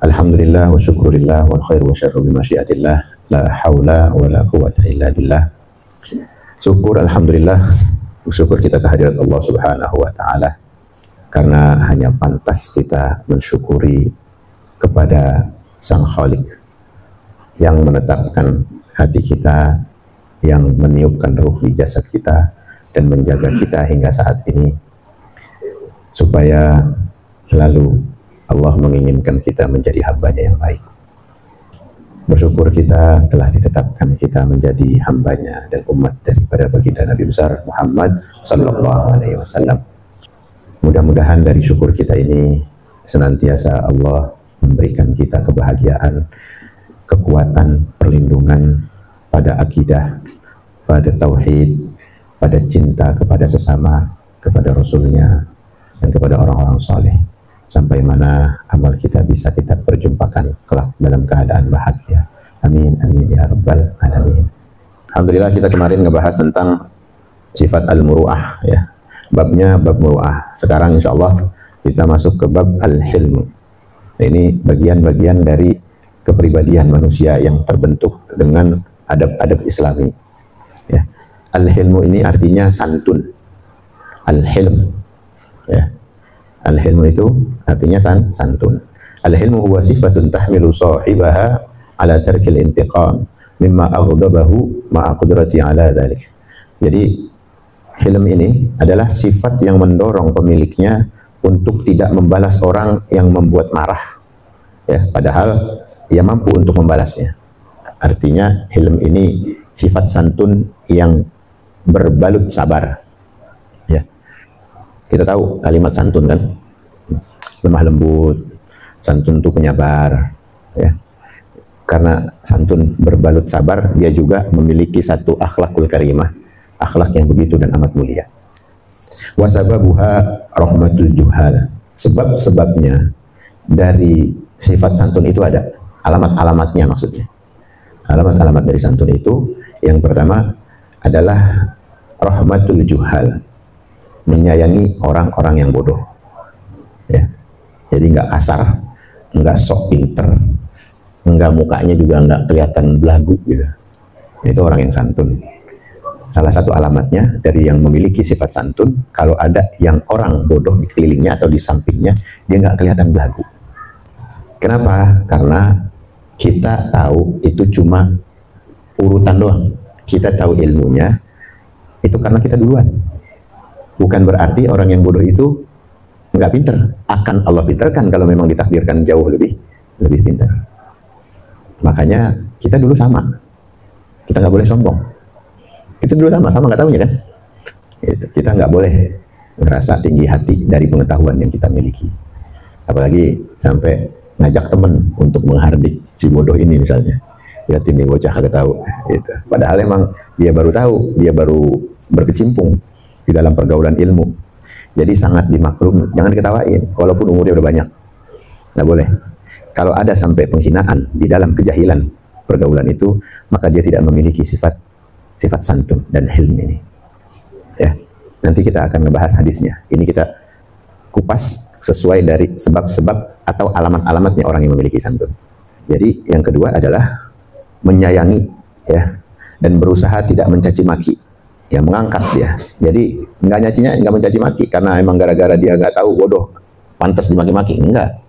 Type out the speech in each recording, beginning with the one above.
Alhamdulillah wa syukurillah wal khairu wa syarru bimasyiatillah la haula wa la quwata illa billah. Syukur alhamdulillah, bersyukur kita kehadirat Allah Subhanahu wa taala karena hanya pantas kita mensyukuri kepada Sang Khalik yang menetapkan hati kita, yang meniupkan ruh di jasad kita dan menjaga kita hingga saat ini, supaya selalu Allah menginginkan kita menjadi hambanya yang baik. Bersyukur kita telah ditetapkan kita menjadi hambanya dan umat daripada baginda Nabi besar Muhammad sallallahu alaihi wasallam. Mudah-mudahan dari syukur kita ini senantiasa Allah memberikan kita kebahagiaan, kekuatan, perlindungan pada akidah, pada tauhid, pada cinta kepada sesama, kepada Rasulnya, dan kepada orang-orang saleh. Sampai mana amal kita bisa kita perjumpakan kelak dalam keadaan bahagia. Amin, amin ya rabbal alamin. Alhamdulillah kita kemarin ngebahas tentang sifat al-muru'ah ya. Babnya bab muru'ah. Sekarang insya Allah kita masuk ke bab al-hilm. Ini bagian-bagian dari kepribadian manusia yang terbentuk dengan adab-adab Islami. Ya. Al-hilmu ini artinya santun. Al-hilm. Ya. Al-hilmu itu artinya santun. Al-hilmu huwa sifatun tahmilu sahibaha ala tarkil intiqam mimma aghdabahu ma'a qudrati ala dhalik. Jadi hilm ini adalah sifat yang mendorong pemiliknya untuk tidak membalas orang yang membuat marah. Ya, padahal ia mampu untuk membalasnya. Artinya hilm ini sifat santun yang berbalut sabar. Ya. Kita tahu kalimat santun kan, lemah lembut, santun itu penyabar, ya. Karena santun berbalut sabar, dia juga memiliki satu akhlakul karimah, akhlak yang begitu dan amat mulia. Wasababuha rahmatul juhal. Sebab-sebabnya dari sifat santun itu ada alamat-alamatnya, maksudnya. Alamat-alamat dari santun itu yang pertama adalah rahmatul juhal, menyayangi orang-orang yang bodoh. Ya. Jadi nggak kasar, nggak sok pinter, nggak mukanya juga nggak kelihatan belagu gitu. Itu orang yang santun. Salah satu alamatnya dari yang memiliki sifat santun, kalau ada yang orang bodoh di kelilingnya atau di sampingnya, dia nggak kelihatan belagu. Kenapa? Karena kita tahu itu cuma urutan doang. Kita tahu ilmunya, itu karena kita duluan. Bukan berarti orang yang bodoh itu nggak pinter. Akan Allah pinterkan kalau memang ditakdirkan jauh lebih pinter. Makanya kita dulu sama. Kita nggak boleh sombong. Kita dulu sama nggak tahunya kan. Kita nggak boleh merasa tinggi hati dari pengetahuan yang kita miliki. Apalagi sampai ngajak teman untuk menghardik si bodoh ini misalnya. Lihat ini bocah kagak tahu. Gitu. Padahal emang dia baru tahu, dia baru berkecimpung di dalam pergaulan ilmu. Jadi sangat dimaklumi, jangan diketawain walaupun umurnya udah banyak. Nggak boleh. Kalau ada sampai penghinaan di dalam kejahilan pergaulan itu, maka dia tidak memiliki sifat santun dan hilm ini. Ya. Nanti kita akan ngebahas hadisnya. Ini kita kupas sesuai dari sebab-sebab atau alamat-alamatnya orang yang memiliki santun. Jadi yang kedua adalah menyayangi, ya, dan berusaha tidak mencaci maki, ya, mengangkat dia. Jadi nggak mencaci maki karena emang gara-gara dia nggak tahu bodoh pantas dimaki-maki, enggak.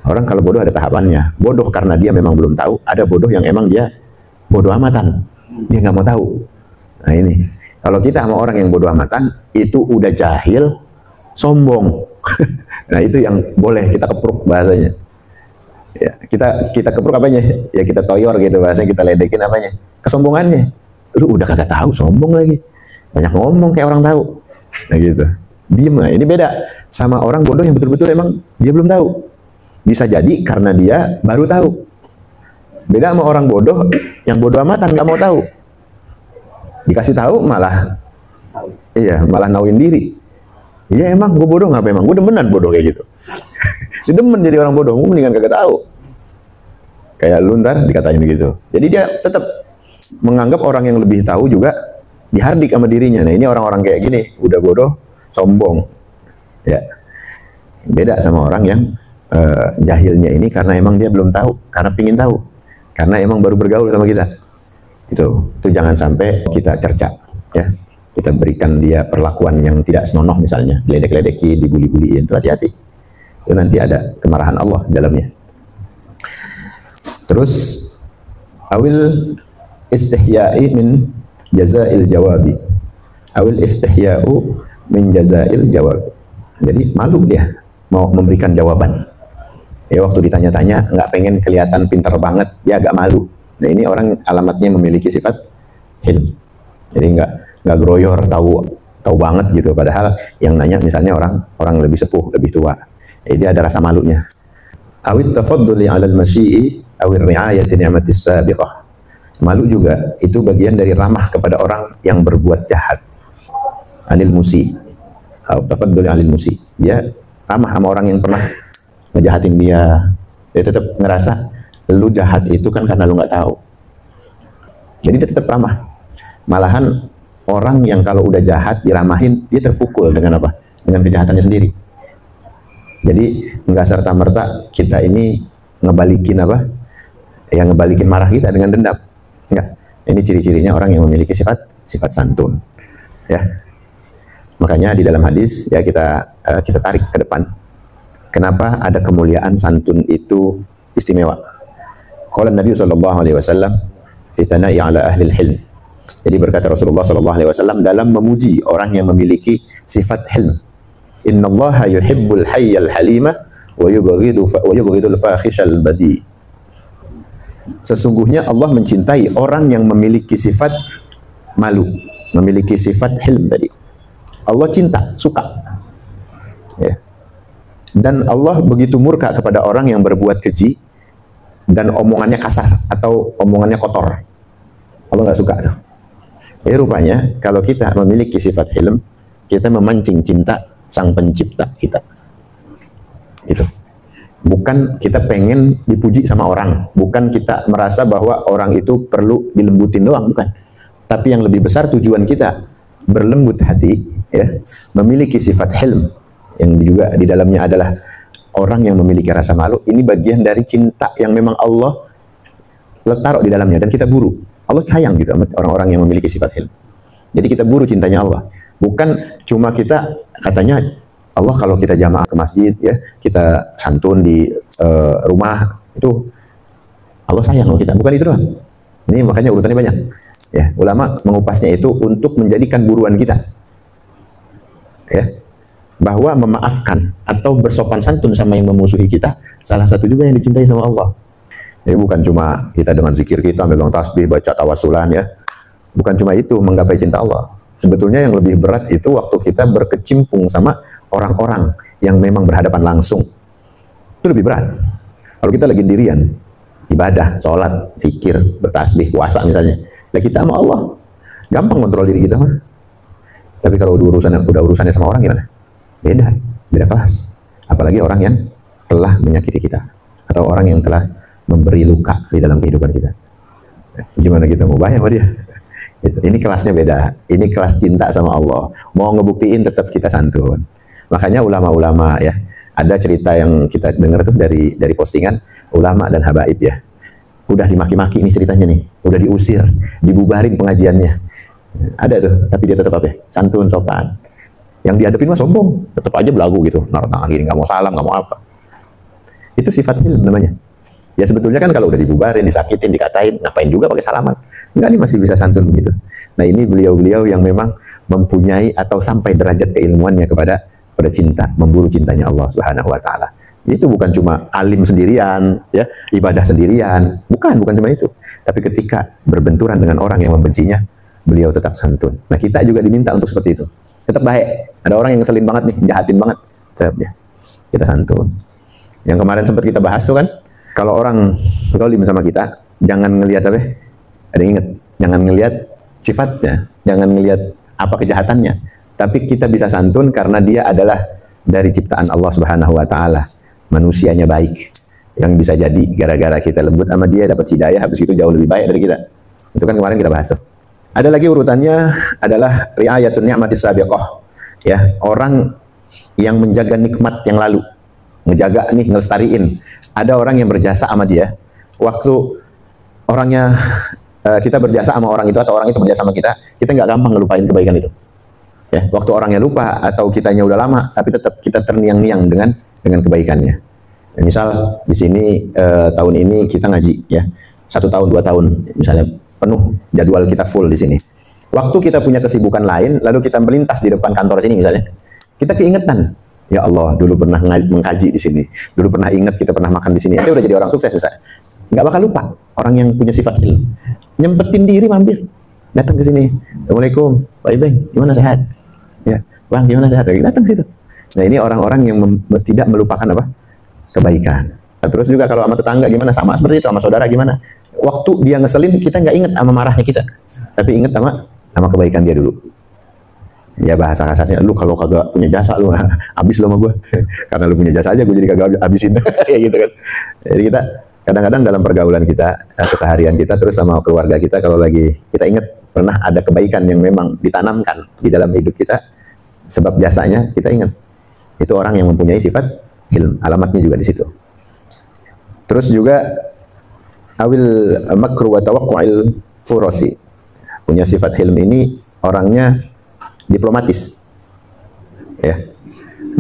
Orang kalau bodoh ada tahapannya. Bodoh karena dia memang belum tahu. Ada bodoh yang emang dia bodoh amatan, dia nggak mau tahu. Nah ini kalau kita sama orang yang bodoh amatan itu udah jahil, sombong. Nah itu yang boleh kita kepruk bahasanya. Ya, kita kepruk apanya? Ya kita toyor gitu bahasanya, kita ledekin apanya? Kesombongannya. Lu udah kagak tahu, sombong lagi. Banyak ngomong kayak orang tahu. Nah gitu. Diem lah. Ini beda sama orang bodoh yang betul-betul emang dia belum tahu. Bisa jadi karena dia baru tahu. Beda sama orang bodoh yang bodoh amatan nggak mau tahu. Dikasih tahu malah malah nauin diri. Iya emang gue bodoh, ngapa emang? Gue demenan bodoh kayak gitu. Dia demen jadi orang bodoh, gue mendingan kagak tahu. Kayak lu ntar dikatain begitu. Jadi dia tetap menganggap orang yang lebih tahu juga dihardik sama dirinya. Nah ini orang-orang kayak gini, udah bodoh, sombong. Ya, beda sama orang yang jahilnya ini karena emang dia belum tahu, karena pingin tahu, karena emang baru bergaul sama kita. Itu jangan sampai kita cerca, ya. Kita berikan dia perlakuan yang tidak senonoh, misalnya ledek-ledeki, dibuli-buliin, itu hati-hati. Itu nanti ada kemarahan Allah dalamnya. Terus awil istihya'i min jazail jawabi. Awil istihya'u min jazail jawab. Jadi malu dia mau memberikan jawaban. Ya, waktu ditanya-tanya nggak pengen kelihatan pintar banget, dia agak malu. Nah, ini orang alamatnya memiliki sifat hilm. Jadi nggak groyor, tahu banget gitu. Padahal yang nanya misalnya orang lebih sepuh, lebih tua. Jadi dia ada rasa malunya. Awit tafadduli 'alal masyi'i awir ri'ayati ni'matis sabiqah. Malu juga itu bagian dari ramah kepada orang yang berbuat jahat. Anil musi. Tafadduli 'alil musi. Dia ramah sama orang yang pernah ngejahatin dia. Dia tetap ngerasa lu jahat itu kan karena lu nggak tahu. Jadi dia tetap ramah. Malahan orang yang kalau udah jahat diramahin, dia terpukul dengan apa? Dengan kejahatannya sendiri. Jadi nggak serta-merta kita ini ngebalikin apa? Yang ngebalikin marah kita dengan dendam. Enggak. Ini ciri-cirinya orang yang memiliki sifat santun. Ya. Makanya di dalam hadis ya kita tarik ke depan. Kenapa ada kemuliaan santun itu istimewa? Qala Nabi sallallahu alaihi wasallam fi thana'i ala ahli al-hilm. Jadi berkata Rasulullah sallallahu alaihi wasallam dalam memuji orang yang memiliki sifat hilm. Innallaha yuhibbul hayyal halima wa yubghidul fakhishal badi. Sesungguhnya Allah mencintai orang yang memiliki sifat malu, memiliki sifat hilm tadi. Allah cinta, suka. Ya. Dan Allah begitu murka kepada orang yang berbuat keji dan omongannya kasar atau omongannya kotor. Allah nggak suka tuh. Ya, rupanya kalau kita memiliki sifat hilm, kita memancing cinta sang pencipta kita. Gitu. Bukan kita pengen dipuji sama orang, bukan kita merasa bahwa orang itu perlu dilembutin doang, bukan. Tapi yang lebih besar tujuan kita berlembut hati, ya, memiliki sifat hilm yang juga di dalamnya adalah orang yang memiliki rasa malu. Ini bagian dari cinta yang memang Allah taruh di dalamnya dan kita buru. Allah sayang gitu sama orang-orang yang memiliki sifat hilm. Jadi kita buru cintanya Allah. Bukan cuma kita katanya Allah kalau kita jamaah ke masjid ya, kita santun di rumah itu Allah sayang sama kita. Bukan itu doang. Ini makanya urutannya banyak. Ya, ulama mengupasnya itu untuk menjadikan buruan kita. Ya. Bahwa memaafkan atau bersopan santun sama yang memusuhi kita salah satu juga yang dicintai sama Allah. Jadi bukan cuma kita dengan zikir kita, megang tasbih, baca tawasulan ya. Bukan cuma itu menggapai cinta Allah. Sebetulnya yang lebih berat itu waktu kita berkecimpung sama orang-orang yang memang berhadapan langsung. Itu lebih berat. Kalau kita lagi dirian, ibadah, sholat, zikir, bertasbih, puasa misalnya. Lah kita sama Allah. Gampang kontrol diri kita mah. Tapi kalau udah urusannya sama orang gimana? Beda kelas. Apalagi orang yang telah menyakiti kita atau orang yang telah memberi luka di dalam kehidupan kita. Gimana kita mau bayar sama dia? Ini kelasnya beda. Ini kelas cinta sama Allah. Mau ngebuktiin tetap kita santun. Makanya ulama-ulama ya, ada cerita yang kita dengar tuh dari postingan ulama dan habaib ya. Udah dimaki-maki ini ceritanya nih, udah diusir, dibubarin pengajiannya. Ada tuh, tapi dia tetap apa? Santun, sopan. Yang dihadapin mah sombong, tetap aja belagu gitu, naruh tangan gini, nggak mau salam, nggak mau apa. Itu sifat hilm namanya. Ya sebetulnya kan kalau udah dibubarin, disakitin, dikatain, ngapain juga pakai salaman? Enggak, nih masih bisa santun begitu. Nah ini beliau-beliau yang memang mempunyai atau sampai derajat keilmuannya kepada cinta, memburu cintanya Allah Subhanahu Wa Taala. Itu bukan cuma alim sendirian, ya ibadah sendirian, bukan cuma itu. Tapi ketika berbenturan dengan orang yang membencinya, beliau tetap santun. Nah kita juga diminta untuk seperti itu. Tetap baik. Ada orang yang ngeselin banget nih, jahatin banget, tetap ya kita santun. Yang kemarin sempat kita bahas tuh kan, kalau orang zalim sama kita, jangan ngelihat apa? Ada yang ingat? Jangan ngelihat sifatnya, jangan ngelihat apa kejahatannya. Tapi kita bisa santun karena dia adalah dari ciptaan Allah Subhanahu Wa Taala. Manusianya baik, yang bisa jadi gara-gara kita lembut sama dia dapat hidayah, habis itu jauh lebih baik dari kita. Itu kan kemarin kita bahas. Ada lagi urutannya adalah ri'ayatun ni'matis sabiqah. Ya, orang yang menjaga nikmat yang lalu. ngejaga nih, ngelestariin. Ada orang yang berjasa sama dia, waktu orangnya kita berjasa sama orang itu atau orang itu berjasa sama kita nggak gampang ngelupain kebaikan itu. Ya, waktu orangnya lupa atau kitanya udah lama, tapi tetap kita terniang-niang dengan kebaikannya. Ya, misal di sini tahun ini kita ngaji, ya 1 tahun 2 tahun, misalnya penuh jadwal kita full di sini. Waktu kita punya kesibukan lain, lalu kita melintas di depan kantor sini misalnya, kita keingetan, ya Allah, dulu pernah mengkaji di sini, dulu pernah ingat kita pernah makan di sini. Itu udah jadi orang sukses misalnya. Nggak bakal lupa orang yang punya sifat hilm. Nyempetin diri mampir, datang ke sini. Assalamualaikum, Pak Ibeng, gimana sehat? Ya, Bang, gimana sehat? Datang ke situ. Nah, ini orang-orang yang tidak melupakan apa? Kebaikan. Nah, terus juga kalau sama tetangga gimana? Sama seperti itu, sama saudara gimana? Waktu dia ngeselin, kita nggak inget sama marahnya kita, tapi inget sama kebaikan dia dulu. Ya bahasa kasarnya, lu kalau kagak punya jasa lu habis lu sama gue. Karena lu punya jasa aja, gue jadi kagak habisin. Kayak gitu kan. Jadi kita kadang-kadang dalam pergaulan kita, keseharian kita, terus sama keluarga kita, kalau lagi kita ingat pernah ada kebaikan yang memang ditanamkan di dalam hidup kita, sebab jasanya kita ingat. Itu orang yang mempunyai sifat hilm, alamatnya juga di situ. Terus juga awil makru wa tawaqqu'il furosi. Punya sifat hilm ini orangnya diplomatis, ya,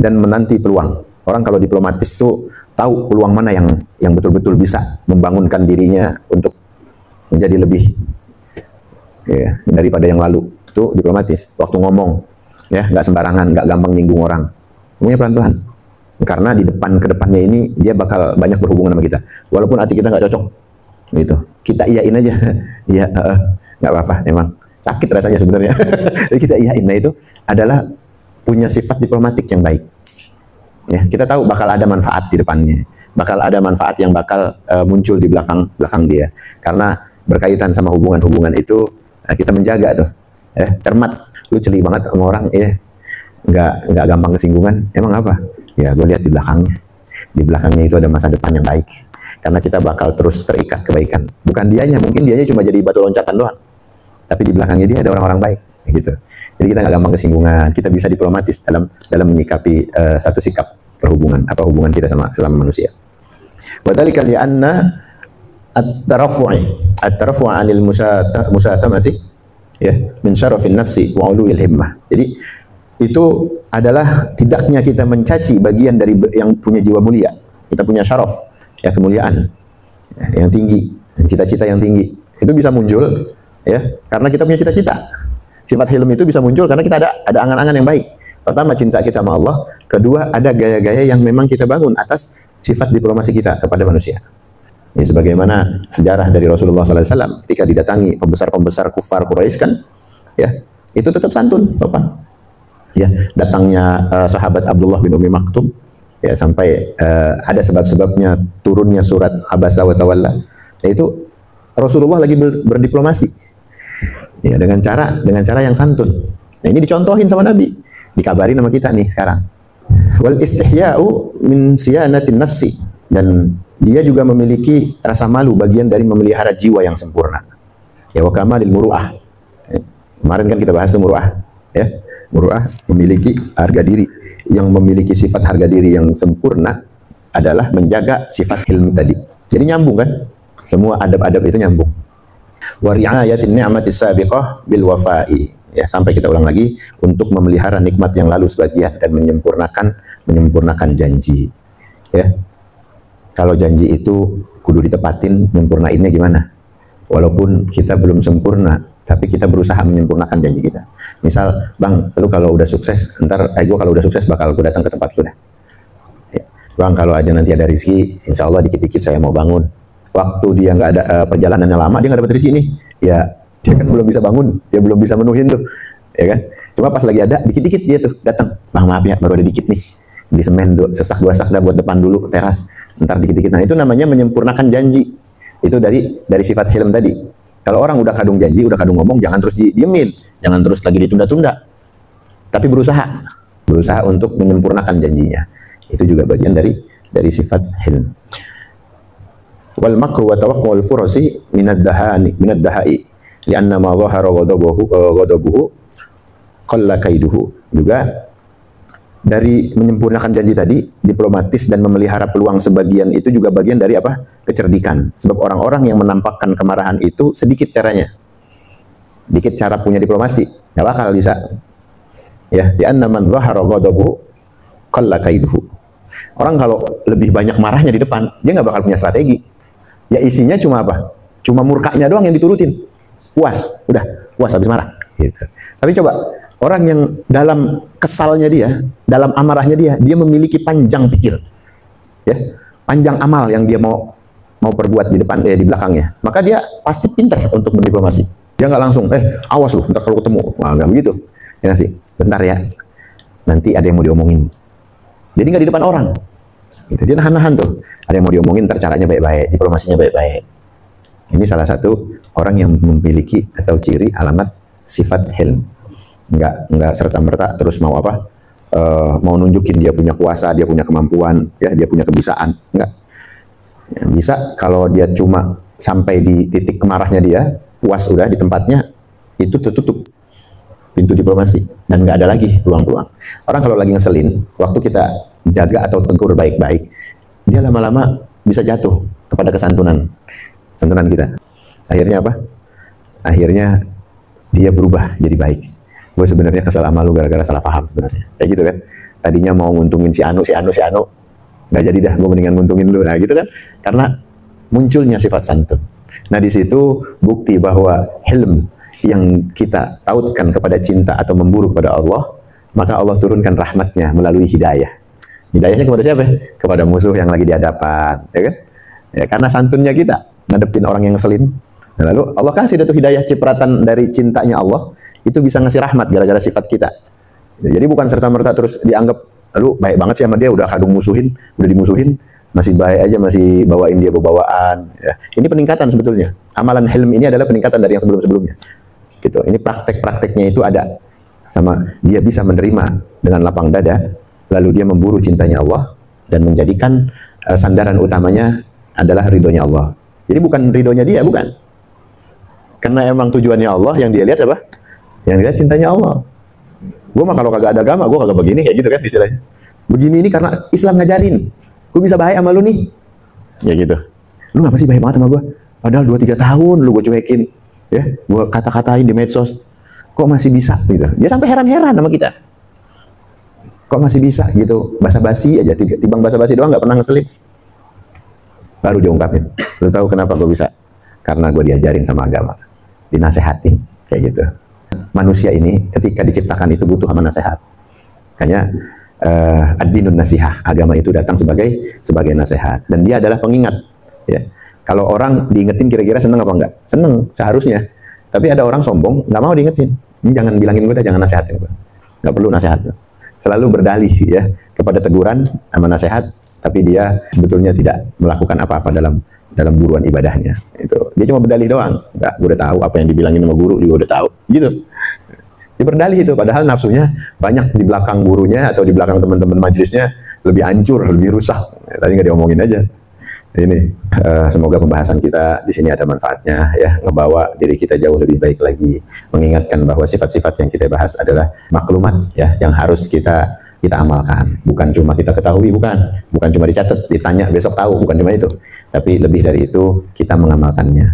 dan menanti peluang. Orang kalau diplomatis tuh tahu peluang mana yang betul-betul bisa membangunkan dirinya untuk menjadi lebih, ya, daripada yang lalu. Itu diplomatis. Waktu ngomong, ya, nggak sembarangan, nggak gampang nyinggung orang. Ngomongnya pelan-pelan. Karena di depan ke depannya ini dia bakal banyak berhubungan sama kita. Walaupun hati kita nggak cocok, gitu. Kita iyain aja, iya, nggak apa-apa. Emang sakit rasanya sebenarnya. Jadi kita iyain. Nah, itu adalah punya sifat diplomatik yang baik. Ya, kita tahu bakal ada manfaat di depannya, bakal ada manfaat yang bakal muncul di belakang dia. Karena berkaitan sama hubungan-hubungan itu, kita menjaga tuh. Cermat, lu celi banget sama orang, ya, nggak gampang kesinggungan. Emang apa? Ya, gue lihat di belakangnya. Di belakangnya itu ada masa depan yang baik. Karena kita bakal terus terikat kebaikan. Bukan dianya, mungkin dianya cuma jadi batu loncatan doang. Tapi di belakangnya dia ada orang-orang baik, gitu. Jadi kita nggak gampang kesinggungan. Kita bisa diplomatis dalam menyikapi satu sikap hubungan kita sama sesama manusia. Wa dzalika li anna at-tarafu'u 'anil musatamati, ya, min syarafin nafsi wa 'uluwil himmah. Jadi itu adalah tidaknya kita mencaci bagian dari yang punya jiwa mulia. Kita punya syaraf, ya, kemuliaan, ya, yang tinggi, cita-cita yang tinggi. Itu bisa muncul, ya, karena kita punya cita-cita. Sifat hilm itu bisa muncul karena kita ada angan-angan yang baik. Pertama, cinta kita sama Allah. Kedua, ada gaya-gaya yang memang kita bangun atas sifat diplomasi kita kepada manusia. Ya, sebagaimana sejarah dari Rasulullah SAW ketika didatangi pembesar-pembesar kufar Quraisy kan, ya, itu tetap santun, sopan. Ya, datangnya sahabat Abdullah bin Umi Maktum, ya, sampai ada sebab-sebabnya turunnya surat Abasa wa Tawalla. Itu Rasulullah lagi berdiplomasi, ya, dengan cara yang santun. Nah, ini dicontohin sama Nabi, dikabarin sama kita nih sekarang. Wal istihya'u min siyanatin nafsi, dan dia juga memiliki rasa malu, bagian dari memelihara jiwa yang sempurna. Ya, wa kamalil muru'ah. Kemarin kan kita bahas muru'ah, ya. Muru'ah memiliki harga diri. Yang memiliki sifat harga diri yang sempurna adalah menjaga sifat hilm tadi. Jadi nyambung kan? Semua adab-adab itu nyambung. Wa ri'ayatin ni'matis sabiqah bil wafa'i. Ya, sampai kita ulang lagi, untuk memelihara nikmat yang lalu sebagian dan menyempurnakan janji. Ya. Kalau janji itu kudu ditepatin, menyempurnainnya gimana? Walaupun kita belum sempurna, tapi kita berusaha menyempurnakan janji kita. Misal, Bang, lu kalau udah sukses, ntar gue kalau udah sukses bakal gue datang ke tempat lu dah. Ya. Bang, kalau aja nanti ada rezeki, insya Allah dikit-dikit saya mau bangun. Waktu dia nggak ada perjalanannya lama, dia nggak dapat rezeki nih, ya dia kan belum bisa bangun, dia belum bisa menuhin tuh, ya kan? Cuma pas lagi ada, dikit-dikit dia tuh datang. Bang, maaf ya, baru ada dikit nih, di semen sesak dua sak dah buat depan dulu teras, ntar dikit-dikit. Nah, itu namanya menyempurnakan janji. Itu dari sifat hilm tadi. Kalau orang udah kadung janji, udah kadung ngomong, jangan terus diemin, jangan terus lagi ditunda-tunda, tapi berusaha untuk menyempurnakan janjinya. Itu juga bagian dari sifat hilm. Wal makru wa tawaqqu'ul furusi minad dahai lianna ma dhahara ghadabuhu qalla kaiduhu. Juga dari menyempurnakan janji tadi, diplomatis dan memelihara peluang sebagian itu juga bagian dari apa? Kecerdikan. Sebab orang-orang yang menampakkan kemarahan itu sedikit caranya. Dikit cara punya diplomasi, nggak bakal bisa. Ya, di anna man dhahara ghadabuhu qalla kaiduhu. Orang kalau lebih banyak marahnya di depan, dia nggak bakal punya strategi. Ya isinya cuma apa? Cuma murkanya doang yang diturutin. Puas, udah, puas habis marah. Gitu. Tapi coba, orang yang dalam kesalnya dia, dalam amarahnya dia memiliki panjang pikir. Ya, panjang amal yang dia mau perbuat di depan, di belakangnya. Maka dia pasti pintar untuk berdiplomasi. Dia nggak langsung, awas lu, ntar kalau ketemu. Wah, nggak begitu. Ya sih, bentar ya. Nanti ada yang mau diomongin. Jadi nggak di depan orang. Gitu. Dia nahan-nahan tuh. Ada yang mau diomongin, ntar caranya baik-baik, diplomasinya baik-baik. Ini salah satu orang yang memiliki atau ciri alamat sifat hilm. Nggak serta-merta terus mau apa? Mau nunjukin dia punya kuasa, dia punya kemampuan, ya dia punya kebisaan. Nggak. Ya, bisa kalau dia cuma sampai di titik kemarahnya dia, puas udah di tempatnya, itu tertutup pintu diplomasi dan nggak ada lagi peluang-peluang. Orang kalau lagi ngeselin, waktu kita jaga atau tegur baik-baik, dia lama-lama bisa jatuh kepada kesantunan kita. Akhirnya apa? Akhirnya dia berubah jadi baik. Gue sebenarnya kesal sama lu gara-gara salah paham sebenarnya. Kayak gitu kan. Tadinya mau nguntungin si Anu. Nggak jadi dah, gue mendingan nguntungin lu. Nah gitu kan. Karena munculnya sifat santun. Nah di situ bukti bahwa hilm yang kita tautkan kepada cinta atau memburu kepada Allah, maka Allah turunkan rahmatnya melalui hidayah. Hidayahnya kepada siapa? Kepada musuh yang lagi di hadapan, ya kan? Ya, karena santunnya kita ngadepin orang yang ngeselin. Nah, lalu Allah kasih datu hidayah, cipratan dari cintanya Allah, itu bisa ngasih rahmat gara-gara sifat kita. Ya, jadi bukan serta-merta terus dianggap, lu baik banget sih sama dia, udah kadung musuhin, udah dimusuhin, masih baik aja, masih bawain dia bawaan. Ya. Ini peningkatan sebetulnya. Amalan hilm ini adalah peningkatan dari yang sebelum-sebelumnya. Gitu. Ini praktek-prakteknya itu ada. Sama dia bisa menerima dengan lapang dada, lalu dia memburu cintanya Allah dan menjadikan sandaran utamanya adalah ridhonya Allah. Jadi bukan ridhonya dia, bukan. Karena emang tujuannya Allah, yang dia lihat apa? Yang dia lihat cintanya Allah. Gue mah kalau kagak ada agama, gue kagak begini, kayak gitu kan istilahnya. Begini ini karena Islam ngajarin. Gue bisa baik sama lu nih. Ya gitu. Lu ngapa sih baik banget sama gue? Padahal 2-3 tahun lu gue cuekin. Ya, gue kata-katain di medsos. Kok masih bisa gitu. Dia sampai heran-heran sama kita. Kok masih bisa gitu. Basa-basi aja, timbang basa-basi doang, nggak pernah ngeselin. Baru dia ungkapin. Lu tahu kenapa gue bisa? Karena gue diajarin sama agama. Dinasehatin, kayak gitu. Manusia ini ketika diciptakan itu butuh sama nasihat. Makanya ad-dinun nasihah, agama itu datang sebagai nasihat, dan dia adalah pengingat. Ya. Kalau orang diingetin kira-kira seneng apa enggak? Seneng, seharusnya. Tapi ada orang sombong, nggak mau diingetin. Jangan bilangin gue dah, jangan nasihatin gue. Nggak perlu nasihat. Selalu berdalih ya kepada teguran sama nasihat, tapi dia sebetulnya tidak melakukan apa-apa dalam buruan ibadahnya. Itu dia cuma berdalih doang. Nggak, gue udah tahu apa yang dibilangin sama guru juga udah tahu. Gitu. Dia berdalih itu, padahal nafsunya banyak di belakang gurunya atau di belakang teman-teman majelisnya lebih hancur, lebih rusak. Tadi nggak diomongin aja. Ini semoga pembahasan kita di sini ada manfaatnya ya, ngebawa diri kita jauh lebih baik lagi, mengingatkan bahwa sifat-sifat yang kita bahas adalah maklumat ya yang harus kita amalkan, bukan cuma kita ketahui, bukan cuma dicatat, ditanya besok tahu, bukan cuma itu, tapi lebih dari itu kita mengamalkannya.